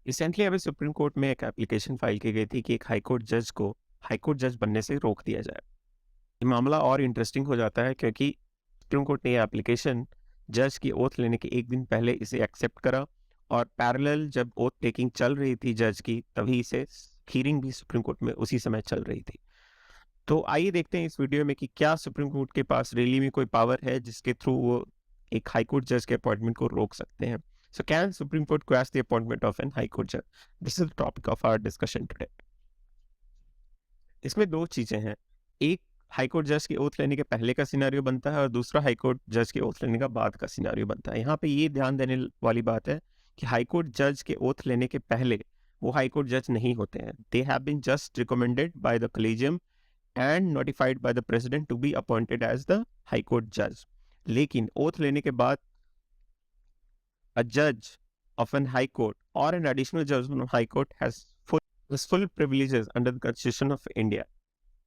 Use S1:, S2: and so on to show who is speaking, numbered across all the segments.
S1: Recently अभी supreme court में एक एप्लीकेशन फाइल की गई थी कि एक हाई कोर्ट जज को हाई कोर्ट जज बनने से रोक दिया जाए। ये मामला और इंटरेस्टिंग हो जाता है क्योंकि सुप्रीम कोर्ट ने ये एप्लीकेशन जज की ओथ लेने के एक दिन पहले इसे एक्सेप्ट करा, और पैरेलल जब ओथ टेकिंग चल रही थी जज की, तभी इसे हियरिंग भी सुप्रीम कोर्ट में उसी समय चल रही थी। तो आइए देखते हैं इस वीडियो में कि क्या सुप्रीम कोर्ट के पास रियली में कोई पावर है जिसके थ्रू वो एक हाई कोर्ट जज के अपॉइंटमेंट को रोक सकते हैं। So can supreme court quash the appointment of an high court जज? This is the topic of our discussion today. इसमें दो चीजें हैं। एक, हाई कोर्ट जज की ओथ लेने के पहले का सिनेरियो बनता है, और दूसरा हाई कोर्ट जज के ओथ लेने का बाद का सिनेरियो बनता है। यहाँ पे ये ध्यान देने वाली बात है कि हाई कोर्ट जज के ओथ लेने के पहले वो हाई कोर्ट जज नहीं होते हैं। They have been just recommended by the collegium and notified by the president to be appointed as the high court judge. लेकिन ओथ लेने के बाद a judge of an high court or an additional judge of a high court has full privileges under the constitution of India.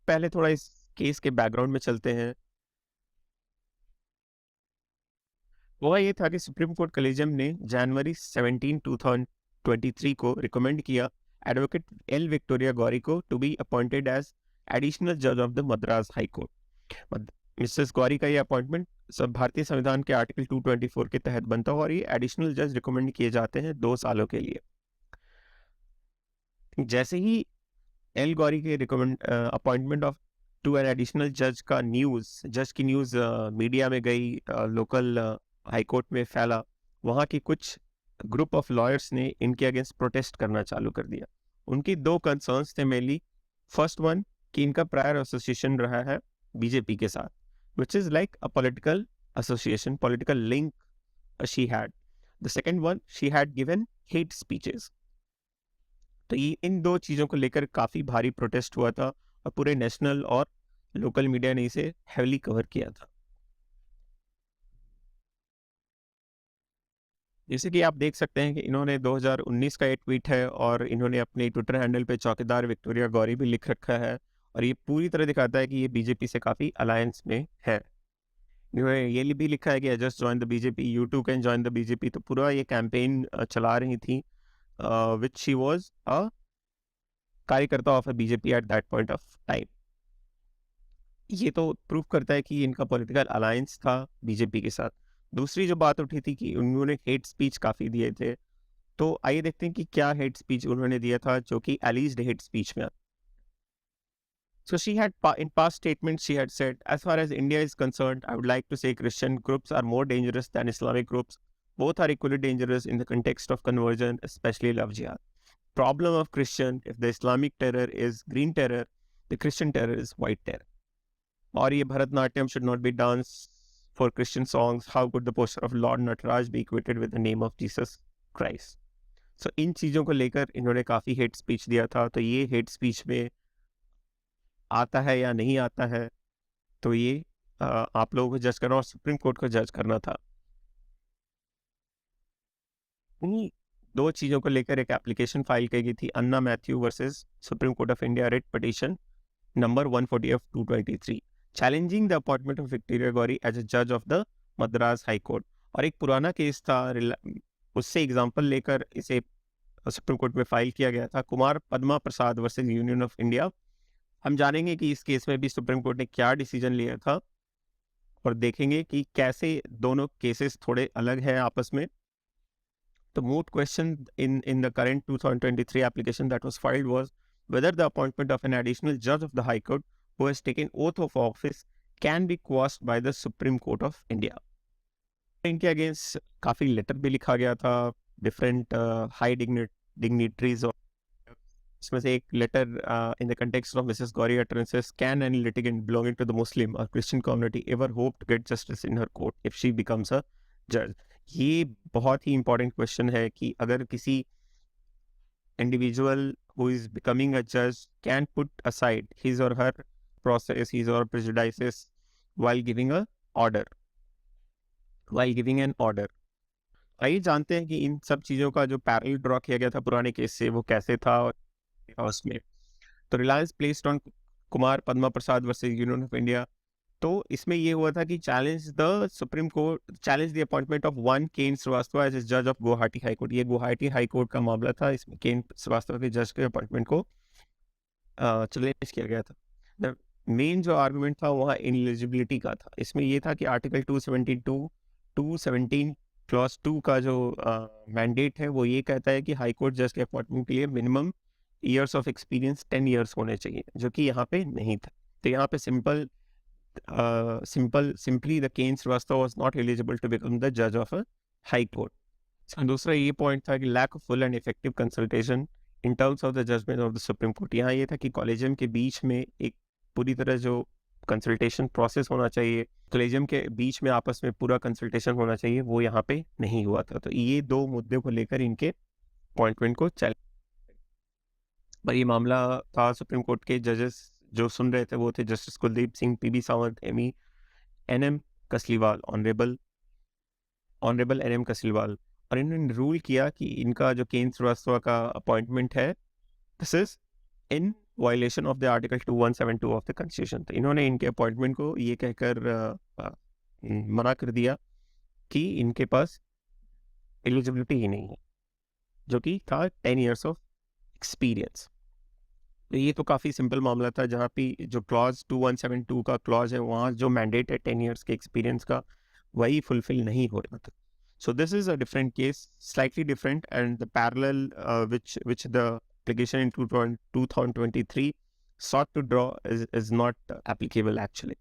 S1: पहले थोड़ा इस case के background में चलते हैं। वो ये था कि सुप्रीम कोर्ट कॉलेजियम ने जनवरी 17 2023 को रिकमेंड किया एडवोकेट एल विक्टोरिया गौरी को to be appointed as additional जज of the Madras high court. Mrs Gowri का ये अपॉइंटमेंट सब भारतीय संविधान के आर्टिकल 224 के तहत बनता है, और ये एडिशनल जज रिकमेंड किए जाते हैं 2 सालों के लिए। जैसे ही एल गौरी के recommend appointment of to an additional जज का जज की न्यूज मीडिया में गई, लोकल हाई कोर्ट में फैला, वहाँ की कुछ ग्रुप ऑफ लॉयर्स ने इनके अगेंस्ट प्रोटेस्ट करना चालू कर दिया। उनकी 2 कंसर्न्स थे मेनली। फर्स्ट वन, कि इनका प्रायर एसोसिएशन रहा है बीजेपी के साथ, which is like a political association, political link she had. The second one, she had given hate speeches. तो ये इन 2 चीज़ों को लेकर काफ़ी भारी प्रोटेस्ट हुआ था, और पूरे नेशनल और लोकल मीडिया ने इसे हेवली कवर किया था। जैसे कि आप देख सकते हैं कि इन्होंने 2019 का ये ट्वीट है, और इन्होंने अपने ट्विटर हैंडल पे चौकीदार विक्टोरिया गौरी भी लिख रखा है, और ये पूरी तरह दिखाता है कि ये बीजेपी से काफ़ी अलायंस में है। इन्होंने ये भी लिखा है कि I just join the BJP, you too can join the BJP. तो पूरा ये कैंपेन चला रही थी, विच शी वाज अ कार्यकर्ता of a BJP at that point of time. ये तो प्रूव करता है कि इनका पॉलिटिकल अलायंस था बीजेपी के साथ। दूसरी जो बात उठी थी कि उन्होंने हेट स्पीच काफ़ी दिए थे, तो आइए देखते हैं कि क्या हेट स्पीच उन्होंने दिया था जो कि एलिज्ड हेट स्पीच में। So she had, in past statements, she had said, as far as India is concerned, I would like to say Christian groups are more dangerous than Islamic groups. Both are equally dangerous in the context of conversion, especially love jihad. Problem of Christian, if the Islamic terror is green terror, the Christian terror is white terror. और ये Bharatanatyam should not be danced for Christian songs. How could the poster of Lord Nataraj be equated with the name of Jesus Christ? So इन चीज़ों को लेकर इन्होंने काफ़ी hate speech दिया था। तो ये हेट स्पीच में आता है या नहीं आता है, तो ये आप लोगों को जज करना और सुप्रीम कोर्ट को जज करना था। उन्हीं 2 चीज़ों को लेकर एक एप्लीकेशन फाइल की गई थी, Anna Mathew versus supreme court of India, writ petition number 140 of 223, challenging the appointment of Victoria Gowri as a जज of the Madras high court. और एक पुराना केस था, उससे एग्जांपल लेकर इसे सुप्रीम कोर्ट में फाइल किया गया था, Kumar Padma Prasad versus union of India. हम जानेंगे कि इस केस में भी सुप्रीम कोर्ट ने क्या डिसीजन लिया था, और देखेंगे कि कैसे दोनों केसेस थोड़े अलग हैं आपस में। The moot question in the current 2023 application that was filed was whether the appointment of an additional judge of the High Court who has taken oath of office can be quashed by the Supreme Court of India. इनके against काफ़ी letter भी लिखा गया था different high dignitaries. इसमें से एक letter in the context of Mrs Gowri utterances, can any litigant belonging to the Muslim or Christian community ever hope to get justice in her court if she becomes a judge? ये बहुत ही important question है कि अगर किसी individual who is becoming a जज can put aside his और हर process, his और prejudices while giving a order, while giving an order। आइए जानते हैं कि इन सब चीज़ों का जो पैरेलल ड्रॉ किया गया था पुराने केस से वो कैसे था उसमें। तो reliance placed on Kumar Padma Prasad versus union of India तो इसमें ये हुआ था कि challenge the appointment of one K N Srivastava as जज ऑफ गुवाहाटी हाई कोर्ट। ये गुवाहाटी हाई कोर्ट का मामला था, इसमें केन श्रीवास्तव के जज के अपॉइंटमेंट को चैलेंज किया गया था। द मेन जो आर्गुमेंट था वहाँ इनएलिजिबिलिटी का था। इसमें ये था कि आर्टिकल 217 क्लॉज 2 का जो मैंडेट है वो ये कहता है कि हाई कोर्ट जज के अपॉइंटमेंट के लिए minimum years of experience 10 years होने चाहिए, जो कि यहाँ पे नहीं था। तो यहाँ पे simply the Kane Srivastava was not eligible to become the judge of a high court. दूसरा ये पॉइंट था कि lack of full and effective consultation in terms of the judgment of the supreme court. यहाँ ये था कि collegium के बीच में एक पूरी तरह जो कंसल्टेशन प्रोसेस होना चाहिए, कॉलेजियम के बीच में आपस में पूरा कंसल्टेशन होना चाहिए, वो यहाँ पे नहीं हुआ था। तो ये दो मुद्दे को लेकर इनके अपॉइंटमेंट को चैलेंज। पर ये मामला था सुप्रीम कोर्ट के जजेस जो सुन रहे थे वो थे justice Kuldip Singh, PB Sawant, NM Kasliwal, honourable NM Kasliwal. और इन्होंने रूल किया कि इनका जो केन श्रीवास्तव का अपॉइंटमेंट है, this is in violation of the article 2172 of the constitution. तो इन्होंने इनके अपॉइंटमेंट को ये कहकर मना कर दिया कि इनके पास एलिजिबिलिटी ही नहीं है, जो कि था 10 ईयर्स ऑफ एक्सपीरियंस। तो ये तो काफ़ी सिंपल मामला था, जहाँ पे जो क्लॉज 2172 का क्लॉज है वहाँ जो मैंडेट है 10 ईयर्स के एक्सपीरियंस का, वही फुलफिल नहीं हो रहा था। So this is a different case, slightly different, and the parallel which the application in 2023 sought to draw is not applicable actually.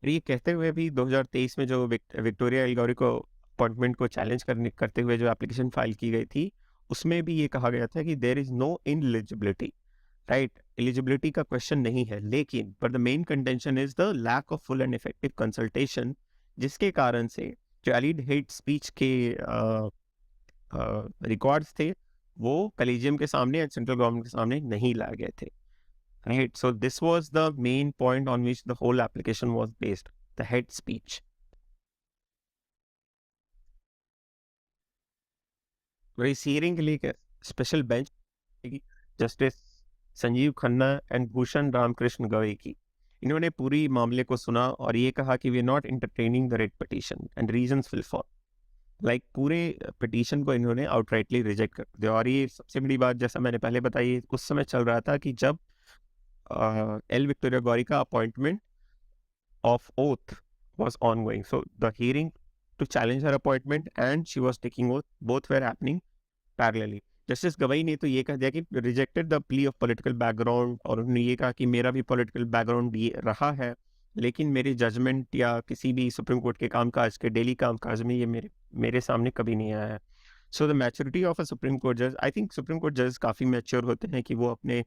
S1: ये कहते हुए भी 2023 में जो विक्टोरिया एल्गोरी को अपॉइंटमेंट को चैलेंज करते हुए जो एप्लीकेशन फाइल की गई थी, उसमें भी ये कहा गया था कि there is no ineligibility, right. Eligibility का क्वेश्चन नहीं है, लेकिन पर the main contention is the lack of full and effective consultation, जिसके कारण से जो एलिड हेट स्पीच के रिकॉर्ड्स थे वो कॉलेजियम के सामने एंड सेंट्रल गवर्नमेंट के सामने नहीं लाए गए थे, right. So this was the main point on which the whole application was based, the hate speech. इस हियरिंग के लिए special bench justice Sanjiv Khanna and Bhushan Ramkrishna Gavai की। इन्होंने पूरी मामले को सुना और ये कहा कि we are not entertaining the writ petition and reasons will follow. Like पूरे पिटीशन को इन्होंने आउटराइटली रिजेक्ट कर दिया। और ये सबसे बड़ी बात, जैसा मैंने पहले बताई, उस समय चल रहा था कि जब एल विक्टोरिया गौरी का appointment of oath was ongoing, so the hearing to challenge her appointment and she was taking oath, both were happening parallelly. Justice Gavai ने तो ये कह दिया कि rejected the plea of political background, और उन्होंने ये कहा कि मेरा भी पॉलिटिकल बैकग्राउंड ये रहा है, लेकिन मेरी जजमेंट या किसी भी सुप्रीम कोर्ट के कामकाज के डेली कामकाज में ये मेरे सामने कभी नहीं आया है। So the maturity of a supreme court जज, आई थिंक सुप्रीम कोर्ट जज काफ़ी मैच्योर होते हैं कि वो अपने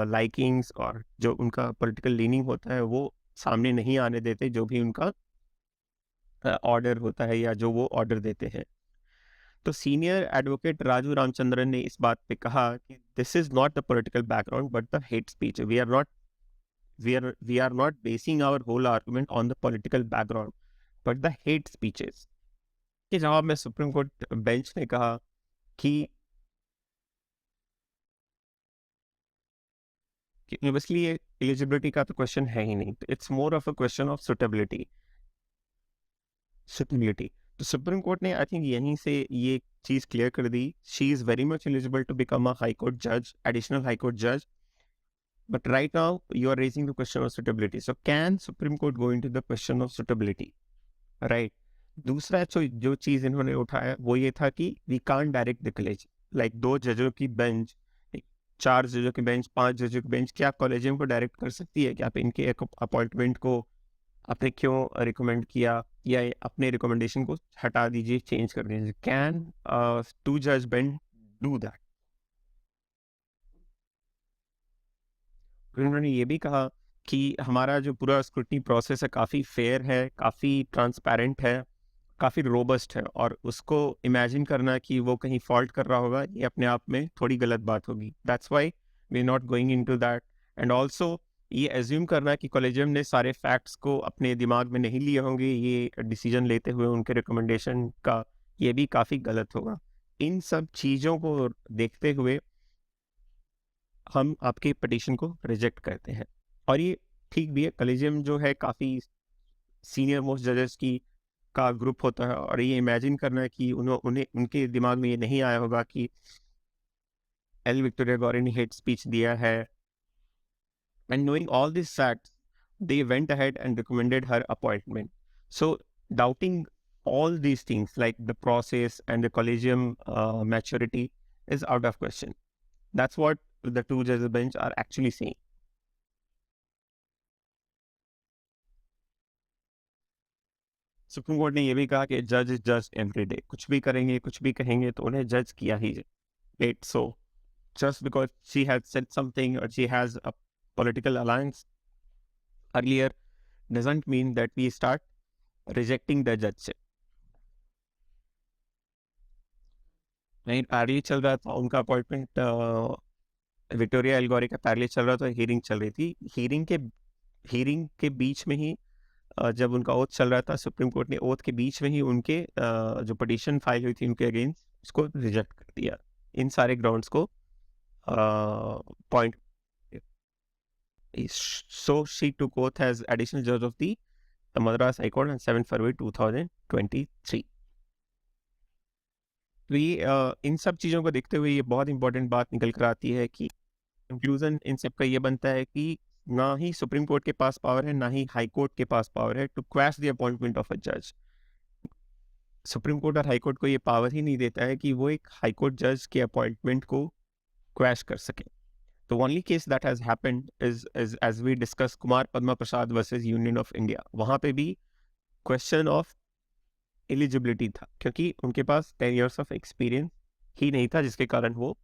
S1: लाइकिंग्स और जो उनका पॉलिटिकल लीनिंग होता है वो सामने नहीं आने देते, जो भी उनका ऑर्डर होता है या जो वो ऑर्डर देते हैं। तो सीनियर एडवोकेट राजू रामचंद्रन ने इस बात पे कहा कि this is not the political background but the hate speech. We are not basing our whole argument on the political background but the hate speeches. के जवाब में सुप्रीम कोर्ट बेंच ने कहा कि ऑब्वियसली ये एलिजिबिलिटी का तो क्वेश्चन है ही नहीं, it's more of a question of suitability. तो सुप्रीम कोर्ट ने आई थिंक यहीं से ये चीज क्लियर कर दी, she is very much eligible to become a high court जज, एडिशनल हाई कोर्ट जज, but right now you are raising the question of suitability, so can supreme court go into the question of suitability, right? दूसरा जो चीज इन्होंने उठाया वो ये था कि we can't direct the college, like 2 जजों की बेंच, 4 जजों की बेंच, 5 जजों की बेंच, क्या कॉलेजियम को डायरेक्ट कर सकती है कि आप इनके अपॉइंटमेंट को आपने क्यों रिकमेंड किया या अपने रिकमेंडेशन को हटा दीजिए, चेंज कर दीजिए? कैन 2 जज बेंच डू दैट? उन्होंने ये भी कहा कि हमारा जो पूरा स्क्रूटनी प्रोसेस है काफ़ी फेयर है, काफ़ी ट्रांसपेरेंट है, काफ़ी रोबस्ट है, और उसको इमेजिन करना कि वो कहीं फॉल्ट कर रहा होगा ये अपने आप में थोड़ी गलत बात होगी। That's why we not going into that. And also ये एज्यूम करना कि कॉलेजियम ने सारे फैक्ट्स को अपने दिमाग में नहीं लिए होंगे ये डिसीजन लेते हुए उनके रिकमेंडेशन का, ये भी काफ़ी गलत होगा। इन सब चीज़ों को देखते हुए हम आपके पिटीशन को रिजेक्ट करते हैं। और ये ठीक भी है, कॉलेजियम जो है काफ़ी सीनियर मोस्ट जजेस की का ग्रुप होता है, और ये इमेजिन करना है कि उन्हें उनके दिमाग में ये नहीं आया होगा कि एल विक्टोरिया गौरी ने हेट स्पीच दिया है. And knowing all these facts, they went ahead and recommended her appointment. So, doubting all these things like the process and the collegium maturity is out of question. That's what the two judges bench are actually saying. Supreme court ने ये भी कहा कि जज is जज every day. कुछ भी करेंगे, कुछ भी कहेंगे, तो उन्हें जज किया ही जाए. So, just because she has said something or she has a political alliance earlier doesn't mean that we start rejecting the judge. नहीं, पैरेलल चल रहा था उनका अपॉइंटमेंट. विक्टोरिया एल्गोरी का पैरेलल चल रहा था, हियरिंग चल रही थी. हियरिंग के बीच में ही जब उनका ओथ चल रहा था, सुप्रीम कोर्ट ने ओथ के बीच में ही उनके जो पिटीशन फाइल हुई थी उनके अगेंस्ट, उसको रिजेक्ट कर दिया. इन सारे ग्राउंड्स को point. So she took oath as additional जज of the Madras high court on 7 February 2023. तो ये इन सब चीज़ों को देखते हुए ये बहुत इंपॉर्टेंट बात निकल कर आती है कि कंक्लूजन इन सब का ये बनता है कि ना ही सुप्रीम कोर्ट के पास पावर है, ना ही हाई कोर्ट के पास पावर है to quash the appointment of a जज. सुप्रीम कोर्ट और हाई कोर्ट को ये पावर ही नहीं देता है कि वो एक हाई कोर्ट जज के अपॉइंटमेंट को क्वैश कर सके. तो only case that has happened is as we discuss Kumar Padma Prasad versus union of India. वहाँ पे भी क्वेश्चन ऑफ एलिजिबिलिटी था, क्योंकि उनके पास 10 years ऑफ एक्सपीरियंस ही नहीं था, जिसके कारण वो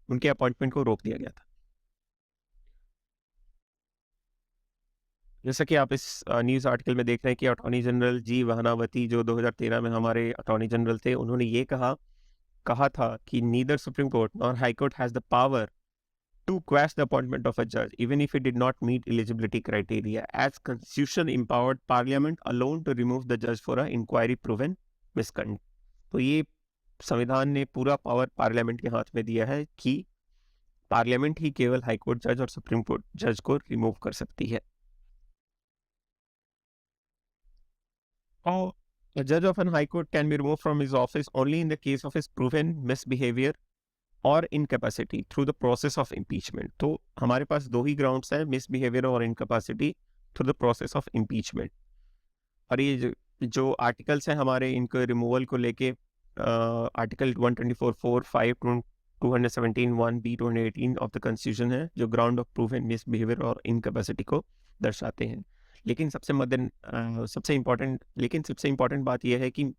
S1: उनके अपॉइंटमेंट को रोक दिया गया था. जैसा कि आप इस न्यूज़ आर्टिकल में देख रहे हैं कि अटॉर्नी जनरल जी वहनावती, जो 2013 में हमारे अटॉर्नी जनरल थे, उन्होंने ये कहा था कि neither supreme court nor high court has the power to quash the appointment of a judge, even if it did not meet eligibility criteria, as Constitution empowered Parliament alone to remove the judge for an inquiry proven misconduct. तो ये संविधान ने पूरा power parliament के हाथ में दिया है कि पार्लियामेंट ही केवल हाई कोर्ट जज और सुप्रीम कोर्ट जज को रिमूव कर सकती है. और a judge of an high court can be removed from his office only in the case of his proven misbehavior और incapacity through the process of impeachment. तो हमारे पास दो ही ग्राउंड्स हैं, मिसबिहेवियर और incapacity through the process of impeachment. और ये जो articles हैं हमारे, इनको रिमूवल को लेके article 124(4), 5, 217, 1B, 218 of the constitution है, जो ground of proof and misbehaviour और इनकेपेसिटी को दर्शाते हैं. लेकिन सबसे इम्पोर्टेंट बात यह है कि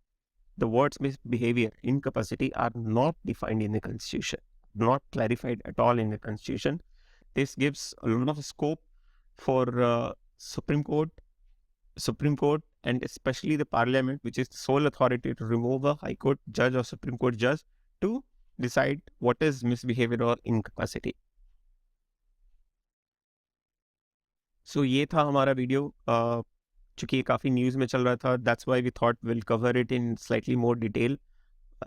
S1: the words misbehavior, incapacity are not defined in the Constitution, not clarified at all in the Constitution. This gives a lot of scope for Supreme Court, and especially the Parliament, which is the sole authority to remove a High Court judge or Supreme Court judge, to decide what is misbehavior or incapacity. So ये था हमारा video. चूँकि काफ़ी news में चल रहा था, that's why we thought we'll cover it in slightly more detail,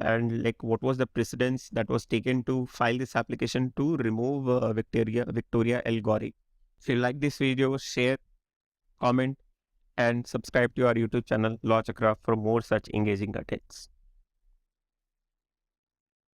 S1: and like what was the precedence that was taken to file this application to remove Victoria L. Ghauri. If you like this video, share, comment, and subscribe to our YouTube channel Law Chakra for more such engaging contents.